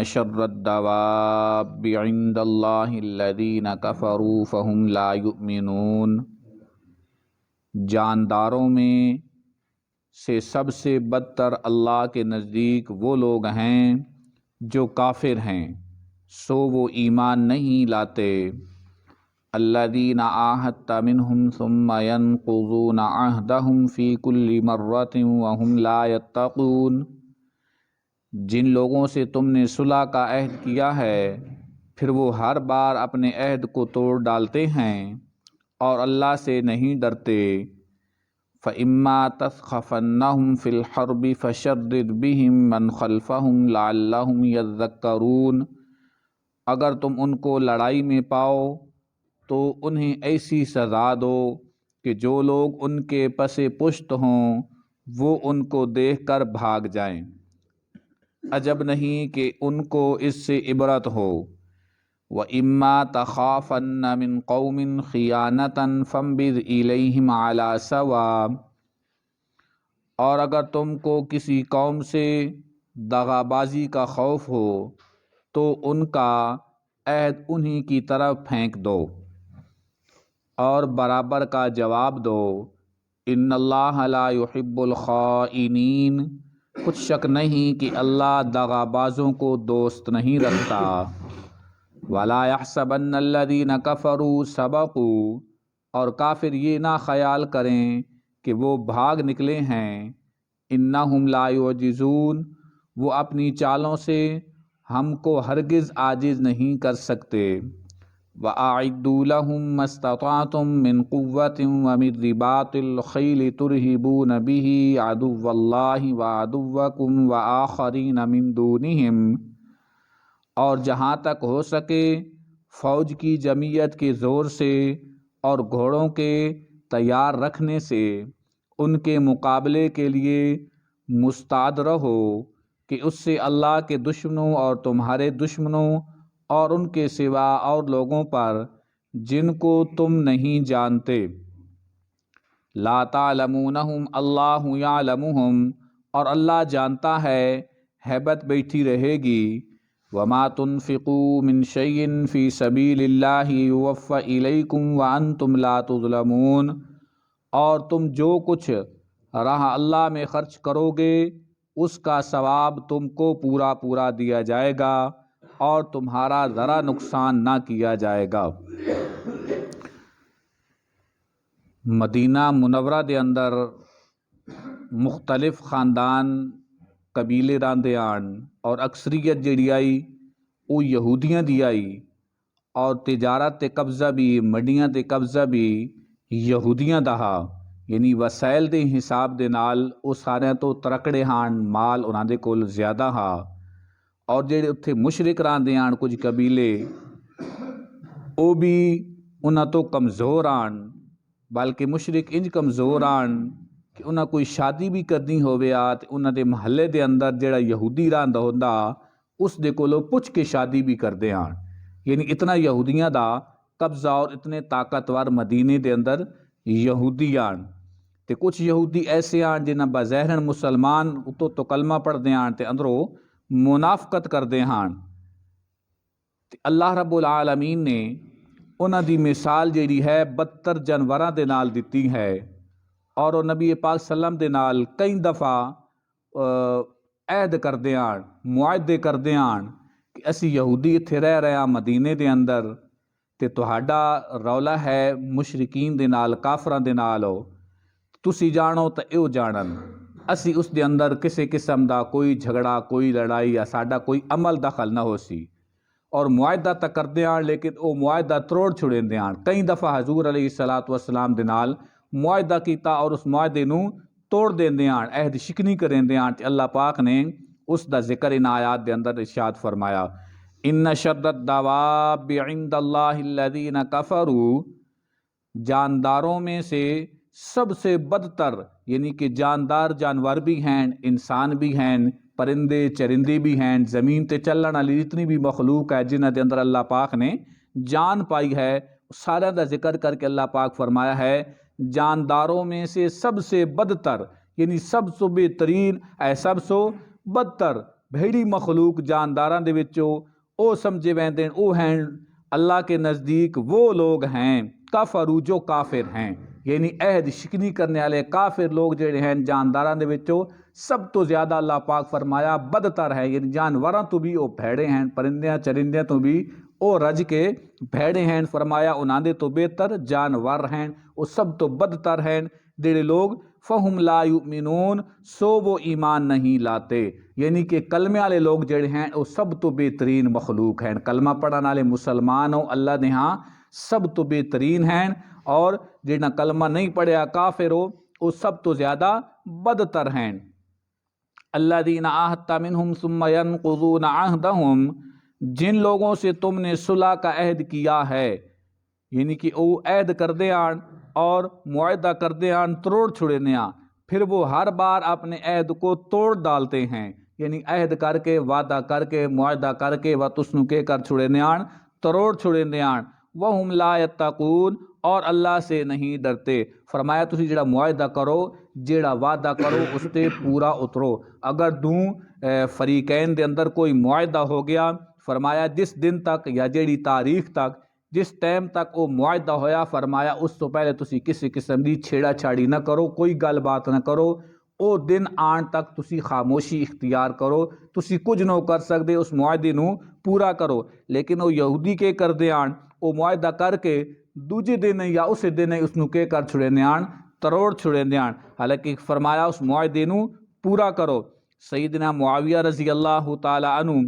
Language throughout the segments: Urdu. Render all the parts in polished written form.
شر الدواب عند اللہ الذین کفروا فہم لا یؤمنون۔ جانداروں میں سے سب سے بدتر اللہ کے نزدیک وہ لوگ ہیں جو کافر ہیں، سو وہ ایمان نہیں لاتے۔ الذین عاہدت منہم ثم ینقضون عہدہم فی کل مرۃ وہم لا یتقون۔ جن لوگوں سے تم نے صلح کا عہد کیا ہے پھر وہ ہر بار اپنے عہد کو توڑ ڈالتے ہیں اور اللہ سے نہیں ڈرتے۔ فَإِمَّا تَثْقَفَنَّهُمْ فِي الْحَرْبِ فَشَرِّدْ بِهِمْ مَنْ خَلْفَهُمْ لَعَلَّهُمْ يَذَّكَّرُونَ۔ اگر تم ان کو لڑائی میں پاؤ تو انہیں ایسی سزا دو کہ جو لوگ ان کے پس پشت ہوں وہ ان کو دیکھ کر بھاگ جائیں۔ عجب نہیں کہ ان کو اس سے عبرت ہو۔ وَإِمَّا تَخَافَنَّ مِن قَوْمٍ خِيَانَةً فَانبِذْ إِلَيْهِمْ عَلَى سَوَاءٍ۔ اور اگر تم کو کسی قوم سے دغا بازی کا خوف ہو تو ان کا عہد انہی کی طرف پھینک دو اور برابر کا جواب دو۔ ان اللہ لا يحب الخائنین۔ کچھ شک نہیں کہ اللہ دغا بازوں کو دوست نہیں رکھتا۔ وَلَا يَحْسَبَنَّ الَّذِينَ كَفَرُوا سَبَقُوا۔ اور کافر یہ نہ خیال کریں کہ وہ بھاگ نکلے ہیں۔ إِنَّهُمْ لَا يُعْجِزُونَ۔ وہ اپنی چالوں سے ہم کو ہرگز عاجز نہیں کر سکتے۔ وَأَعِدُّوا لَهُم مَّا اسْتَطَعْتُم مِّن قُوَّةٍ وَمِن رِّبَاطِ الْخَيْلِ تُرْهِبُونَ بِهِ عَدُوَّ اللَّهِ وَعَدُوَّكُمْ وَآخَرِينَ مِن دُونِهِمْ۔ اور جہاں تک ہو سکے فوج کی جمعیت کے زور سے اور گھوڑوں کے تیار رکھنے سے ان کے مقابلے کے لیے مستعد رہو کہ اس سے اللہ کے دشمنوں اور تمہارے دشمنوں اور ان کے سوا اور لوگوں پر جن کو تم نہیں جانتے۔ لا تعلمونہم اللہ یعلمہم۔ اور اللہ جانتا ہے، ہیبت بیٹھی رہے گی۔ وما تنفقوا من شیء فی سبیل اللہ یوفى الیکم وانتم لا تظلمون۔ اور تم جو کچھ راہ اللہ میں خرچ کرو گے اس کا ثواب تم کو پورا پورا دیا جائے گا اور تمہارا ذرا نقصان نہ کیا جائے گا۔ مدینہ منورہ دے اندر مختلف خاندان قبیلے راندے آن اور اکثریت جڑی آئی وہ یہودیاں دی آئی، اور تجارت تے قبضہ بھی منڈیاں تے قبضہ بھی یہودیاں دا ہا، یعنی وسائل دے حساب دے نال وہ سارے تو ترکڑے ہان، مال انہاں دے کول زیادہ ہا۔ اور جڑے اتھے مشرک راندے آن کچھ قبیلے وہ بھی انہاں تو کمزور آن، بلکہ مشرک انج کمزور آن کہ انہاں کوئی شادی بھی کرنی ہوئے تے انہاں دے محلے دے اندر جڑا یہودی رہندا ہوندا اس دے کولو پوچھ کے شادی بھی کردے آن۔ یعنی اتنا یہودیاں دا قبضہ اور اتنے طاقتور مدینے دے اندر یہودی آن۔ تے کچھ یہودی ایسے آن جنہاں بظاہرن مسلمان تو کلمہ پڑھ دے آن تے اندروں منافقت کر دے آن۔ تے اللہ رب العالمین نے انہاں دی مثال جیڑی ہے بدتر جانوراں دے نال دتی ہے، اور وہ نبی پاک صلی اللہ علیہ وسلم دے نال کئی دفعہ عہد کردے آن، معاہدے کردے آن کہ اسی یہودی اتھے رہ رہے ہیں مدینے دے اندر تے تہاڈا رولا ہے مشرکین دے نال کافراں دے نال ہو، تسی جانو تے ایو جانن، اسی اس دے اندر کسے قسم دا کوئی جھگڑا کوئی لڑائی یا ساڈا کوئی عمل دخل نہ ہو سی۔ اور معاہدہ تک کردے آن لیکن وہ معاہدہ تروڑ چھڑیندے آن۔ کئی دفعہ حضور علیہ السلام دے نال معاہدہ کیتا اور اس معاہدے نو توڑ دیندے آن، عہد شکنی کریندے آن، تے اللہ پاک نے اس دا ذکر ان آیات دے اندر ارشاد فرمایا، ان شر الدواب عند اللہ الذین کفروا۔ جانداروں میں سے سب سے بدتر، یعنی کہ جاندار جانور بھی ہیں، انسان بھی ہیں، پرندے چرندے بھی ہیں، زمین تے چلن والی جتنی بھی مخلوق ہے جنہ دے اندر اللہ پاک نے جان پائی ہے، سارا دا ذکر کر کے اللہ پاک فرمایا ہے جانداروں میں سے سب سے بدتر، یعنی سب سے بہترین، سب سے بدتر بھڑی مخلوق جانداراں دے وچوں او سمجھے ویندے او ہیں اللہ کے نزدیک وہ لوگ ہیں کفرو جو کافر ہیں، یعنی عہد شکنی کرنے والے کافر لوگ جڑے ہیں جانداراں دے وچوں سب تو زیادہ اللہ پاک فرمایا بدتر ہے، یعنی جانوراں تو بھی وہ بھیڑے ہیں، پرندیاں چرندیاں تو بھی او رج کے بھیڑے ہیں، فرمایا انہاں دے تو بہتر جانور ہیں، وہ سب تو بدتر ہیں جڑے لوگ فہم لا یؤمنون سو وہ ایمان نہیں لاتے، یعنی کہ کلمے والے لوگ جڑے ہیں وہ سب تو بہترین مخلوق ہیں، کلمہ پڑھن والے مسلمان ہو اللہ نے ہاں سب تو بہترین ہیں، اور جنہاں کلمہ نہیں پڑھیا کافر ہو وہ سب تو زیادہ بدتر ہیں۔ الذین عاہدت منہم ثم ینقضون عہدہم، جن لوگوں سے تم نے صلح کا عہد کیا ہے، یعنی کہ وہ عہد کر دے آن اور معاہدہ کر دے آن توڑ چھڑے آن، پھر وہ ہر بار اپنے عہد کو توڑ ڈالتے ہیں، یعنی عہد کر کے وعدہ کر کے معاہدہ کر کے وہ تسنو کے کر چھڑے آن توڑ چھڑے آن، وہم لا یتقون اور اللہ سے نہیں ڈرتے۔ فرمایا تسی جڑا معاہدہ کرو جڑا وعدہ کرو اس تے پورا اترو، اگر دوں فریقین دے اندر کوئی معاہدہ ہو گیا، فرمایا جس دن تک یا جیڑی تاریخ تک جس ٹائم تک وہ معاہدہ ہویا، فرمایا اس تو پہلے تسی کسی قسم دی چھیڑا چھاڑی نہ کرو، کوئی گل بات نہ کرو، او دن آن تک تسی خاموشی اختیار کرو، تسی کچھ نہ کر سکتے، اس معاہدے نو پورا کرو۔ لیکن وہ یہودی کے کر دے آن وہ معاہدہ کر کے دوجے دن یا اس دن اس نو کے کر چھڑے آن تروڑ چھڑے آن، حالانکہ فرمایا اس معاہدے نو پورا کرو۔ سیدنا معاویہ رضی اللہ تعالی عنہ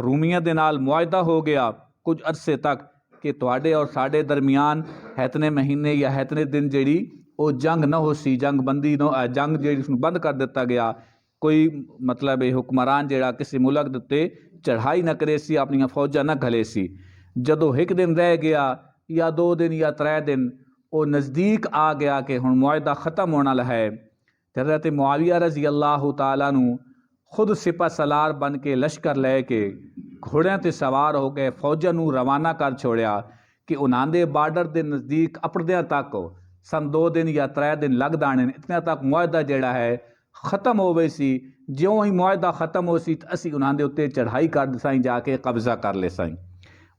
رومیہ دے نال معاہدہ ہو گیا کچھ عرصے تک کہ تواڈے اور ساڈے درمیان اتنے مہینے یا اتنے دن جیڑی وہ جنگ نہ ہو سی، جنگ بندی نہ جنگ جیڑی اس بند کر دیتا گیا، کوئی مطلب حکمران جیڑا کسی ملک دے چڑھائی نہ کرے سی، اپنی فوجاں نہ گھلے سی۔ جدو ایک دن رہ گیا یا 2 دن یا 3 دن وہ نزدیک آ گیا کہ ہن معاہدہ ختم ہونا ہے، حضرت معاویہ رضی اللہ تعالیٰ نو خود سپہ سالار بن کے لشکر لے کے گھوڑیاں تے سوار ہو گئے، فوجاں نو روانہ کر چھوڑیا کہ انہاں دے بارڈر دے نزدیک اپڑدیاں تک سن 2 دن یا 3 دن لگ دانے، اتنا تک معاہدہ جیڑا ہے ختم ہو گئی سی۔ جیوں ہی معاہدہ ختم ہو سی اسی انہاں دے اتے چڑھائی کر دسائیں، جا کے قبضہ کر لے سائیں۔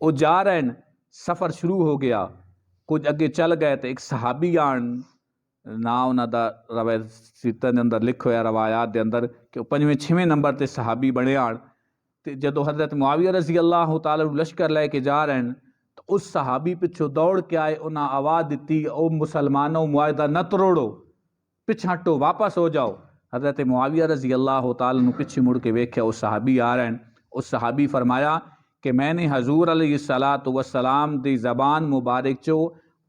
وہ جا رہے ہیں، سفر شروع ہو گیا، کچھ اگے چل گئے تو ایک صحابی آن نا انہاں دا روایت سیرت دے اندر لکھ ہویا روایات دے اندر کہ 5ویں 6ویں نمبر تے صحابی بنے آن، تے جدو حضرت معاویہ رضی اللہ تعالیٰ لشکر لے کے جا رہے ہیں تو اس صحابی پچھو دوڑ کے آئے، انہاں آواز دیتی او مسلمانوں معاہدہ نہ توڑو، پچھ ہٹو واپس ہو جاؤ۔ حضرت معاویہ رضی اللہ تعالیٰ نے پیچھے مڑ کے ویکھیا اس صحابی آ رہے ہیں، اس صحابی فرمایا کہ میں نے حضور علیہ السلام دی زبان مبارک چو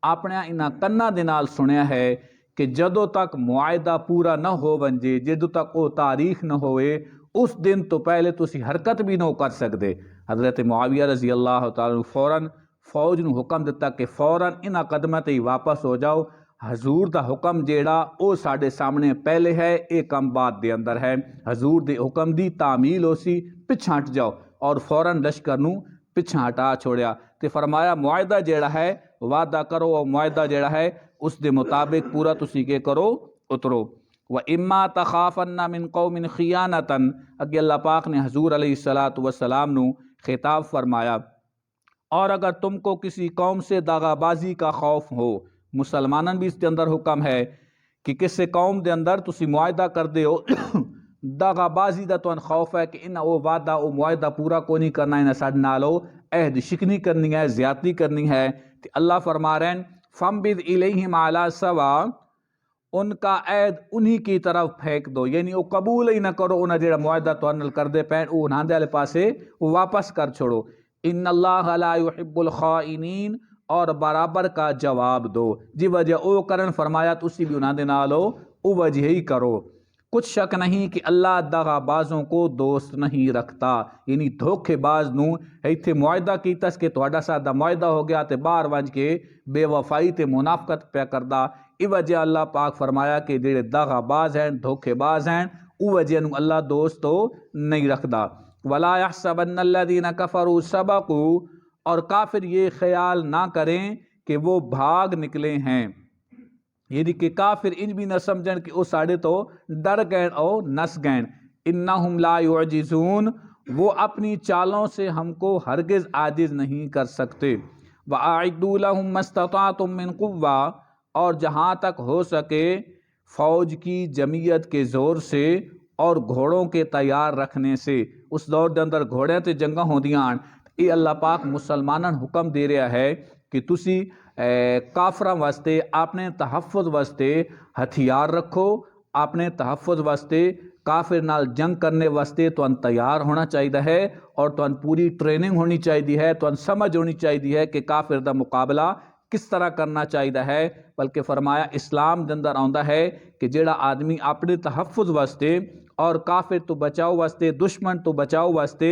اپنے انہاں کناں دے نال سنیا ہے کہ جدو تک معاہدہ پورا نہ ہو ونجے، جدو تک وہ تاریخ نہ ہوئے، اس دن تو پہلے تسی حرکت بھی نہ کر سکتے۔ حضرت معاویہ رضی اللہ تعالیٰ فوراً فوج نو حکم دیتا کہ فوراً انہاں قدمہ تے واپس ہو جاؤ، حضور دا حکم جیڑا او ساڈے سامنے پہلے ہے، ایک کم بعد دے اندر ہے، حضور دے حکم دی تعمیل ہو سی، پچھا ہٹ جاؤ، اور فوراً لشکر نو پچھا ہٹا چھوڑیا تے فرمایا معاہدہ جیڑا ہے وعدہ کرو، اور معاہدہ جیڑا ہے اس دے مطابق پورا تسی کے کرو اترو۔ وَإِمَّا تَخَافَنَّ مِن قَوْمٍ خِيَانَةً، اگے اللہ پاک نے حضور علیہ السلام نو خطاب فرمایا، اور اگر تم کو کسی قوم سے داغا بازی کا خوف ہو، مسلمانن بھی اس کے اندر حکم ہے کہ کسی قوم دے اندر تسی معاہدہ کر دے ہو داغا بازی دا تو ان خوف ہے کہ انہاں وہ وعدہ وہ معاہدہ پورا کو نہیں کرنا، انہاں ساڈے نال عہد شکنی کرنی ہے، زیادتی کرنی ہے، تو اللہ فرما رہے ہیں فَانبِذْ إِلَيْهِمْ عَلَى سَوَاءٍ، ان کا عہد انہی کی طرف پھینک دو، یعنی وہ قبول ہی نہ کرو، انہاں جڑا معاہدہ تو انل کر دے پین وہ انہاں دے پاسے واپس کر چھوڑو۔ ان اللہ لا يحب الخائنین، اور برابر کا جواب دو، جی وجہ او کرن فرمایا تو اسی بھی انہاں دے نالو او وجہ ہی کرو۔ کچھ شک نہیں کہ اللہ دغا بازوں کو دوست نہیں رکھتا، یعنی دھوکے باز نو ایتھے معاہدہ کیتا اس کہ تہاڈا سادہ معاہدہ ہو گیا تے باہر ونج کے بے وفائی تے منافقت پہ کردا، ای وجہ اللہ پاک فرمایا کہ جڑے دغا باز ہیں دھوکے باز ہیں او وجہ نو اللہ دوست تو نہیں رکھدا۔ وَلَا يَحْسَبَنَّ الَّذِينَ كَفَرُوا سَبَقُوا، اور کافر یہ خیال نہ کریں کہ وہ بھاگ نکلے ہیں، یعنی کہ کافر انج بھی نہ سمجھن کہ وہ ساڑھے تو ڈر گئے او نس گئے، انہم لا یعجزون، وہ اپنی چالوں سے ہم کو ہرگز عاجز نہیں کر سکتے۔ وَأَعِدُّوا لَهُم مَّا اسْتَطَعْتُم مِّن قُوَّةٍ، اور جہاں تک ہو سکے فوج کی جمعیت کے زور سے اور گھوڑوں کے تیار رکھنے سے۔ اس دور دے اندر گھوڑے تے جنگاں ہوندیاں، یہ اللہ پاک مسلمانوں حکم دے رہا ہے کہ تسی کافراں واسطے اپنے تحفظ واسطے ہتھیار رکھو، اپنے تحفظ واسطے کافر نال جنگ کرنے واسطے تو تیار ہونا چاہیے ہے، اور تو پوری ٹریننگ ہونی چاہیے ہے، تو سمجھ ہونی چاہیے ہے کہ کافر دا مقابلہ کس طرح کرنا چاہیے ہے۔ بلکہ فرمایا اسلام دے اندر آندا ہے کہ جیڑا آدمی اپنے تحفظ واسطے اور کافر تو بچاؤ واسطے، دشمن تو بچاؤ واسطے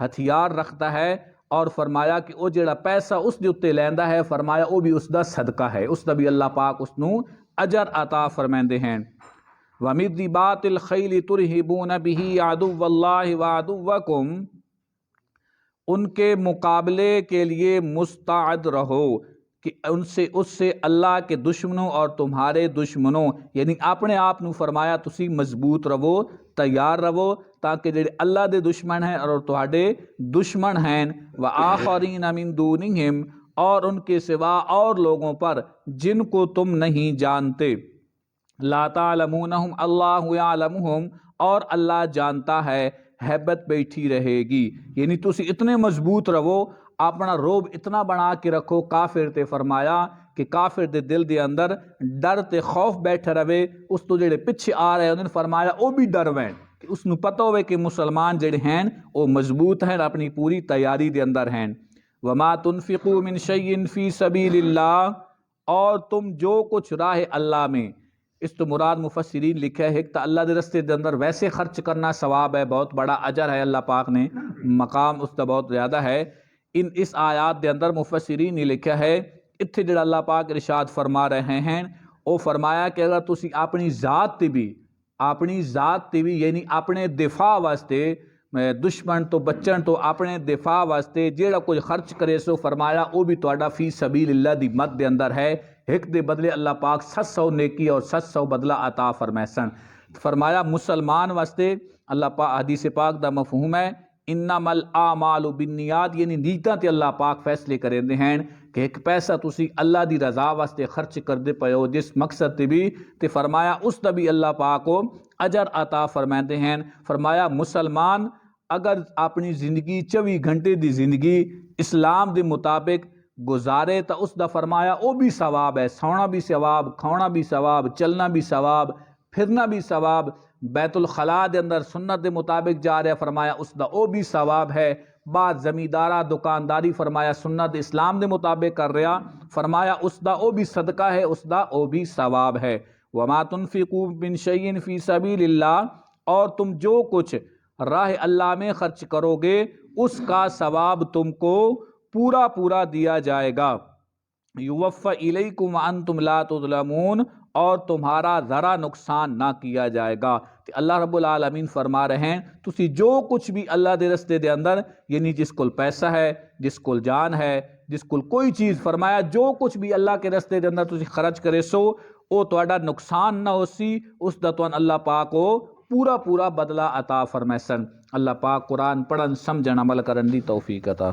ہتھیار رکھتا ہے، اور فرمایا کہ وہ جیڑا پیسہ اس دے اتے لیندا ہے، فرمایا وہ بھی اس دا صدقہ ہے، اس دا بھی اللہ پاک اس نو اجر عطا فرمیندے ہیں۔ وَمِرْرِبَاطِ الْخَيْلِ تُرْهِبُونَ بِهِ عَدُوَّ اللَّهِ وَعَدُوَّكُمْ، ان کے مقابلے کے لیے مستعد رہو کہ اس سے اللہ کے دشمنوں اور تمہارے دشمنوں، یعنی اپنے آپ نو فرمایا تسی مضبوط رہو، تیار رہو، تاکہ جڑے اللہ دے دشمن ہیں اور تہاڈے دشمن ہیں، وَآخَرِينَ مِن دُونِهِمْ، اور ان کے سوا اور لوگوں پر جن کو تم نہیں جانتے، لا تعلمونہم اللہ یعلمہم، اور اللہ جانتا ہے، ہیبت بیٹھی رہے گی۔ یعنی تسی اتنے مضبوط رہو، اپنا روب اتنا بنا کے رکھو کافر تے، فرمایا کہ کافر دے دل دے اندر ڈر تے خوف بیٹھے رہے، اس تو جڑے پیچھے آ رہے انہوں نے فرمایا وہ بھی ڈر وین، کہ اس نو پتہ ہوئے کہ مسلمان جڑے ہیں وہ مضبوط ہیں، اپنی پوری تیاری دے اندر ہیں۔ وما تنفقوا من شیء فی سبیل اللہ، اور تم جو کچھ راہ اللہ میں، اس تو مراد مفسرین لکھا ہے کہ اللہ دے رستے دے اندر ویسے خرچ کرنا ثواب ہے، بہت بڑا اجر ہے، اللہ پاک نے مقام اس کا بہت زیادہ ہے۔ اس آیات دے اندر مفسرین نے لکھا ہے، اتھے جڑا اللہ پاک ارشاد فرما رہے ہیں، وہ فرمایا کہ اگر تسی اپنی ذات تے بھی یعنی اپنے دفاع واسطے، دشمن تو بچن تو اپنے دفاع واسطے جیڑا کچھ خرچ کرے سو، فرمایا وہ بھی تہاڈا فی سبیل اللہ دی مد دے اندر ہے، ایک دے بدلے اللہ پاک 700 نیکی اور 700 بدلہ عطا فرمیسن۔ فرمایا مسلمان واسطے اللہ پاک حدیث پاک دا مفہوم ہے انما الاعمال بالنیات، یعنی نیتاں تے اللہ پاک فیصلے کریندے ہیں کہ ایک پیسہ تسی اللہ دی رضا واسطے خرچ کردے پئے ہو جس مقصد تے بھی، تے فرمایا اس دا بھی اللہ پاک کو اجر عطا فرمیندے ہیں۔ فرمایا مسلمان اگر اپنی زندگی 24 گھنٹے دی زندگی اسلام دے مطابق گزارے تو اس دا فرمایا وہ بھی ثواب ہے، سونا بھی ثواب، کھانا بھی ثواب، چلنا بھی ثواب، پھرنا بھی ثواب، بیت الخلاء دے اندر سنت دے مطابق جا رہا، فرمایا اس دا وہ بھی ثواب ہے۔ بعض زمیندارہ دکانداری فرمایا سنت اسلام دے مطابق کر رہا، فرمایا اس دا وہ بھی صدقہ ہے، اس دا وہ بھی ثواب ہے۔ وما تنفقوا من شیء فی سبیل اللہ، اور تم جو کچھ راہ اللہ میں خرچ کرو گے اس کا ثواب تم کو پورا پورا دیا جائے گا۔ یوفی الیکم وانتم لا تظلمون، اور تمہارا ذرا نقصان نہ کیا جائے گا۔ کہ اللہ رب العالمین فرما رہے ہیں تسی جو کچھ بھی اللہ دے رستے دے اندر، یعنی جس کول پیسہ ہے، جس کول جان ہے، جس کول کوئی چیز، فرمایا جو کچھ بھی اللہ کے رستے دے اندر تسی خرچ کرے سو او تہاڈا نقصان نہ ہو سی، اس دا تون اللہ پاک کو پورا پورا بدلہ عطا فرمیسن۔ اللہ پاک قرآن پڑھن سمجھن عمل کرن دی توفیق عطا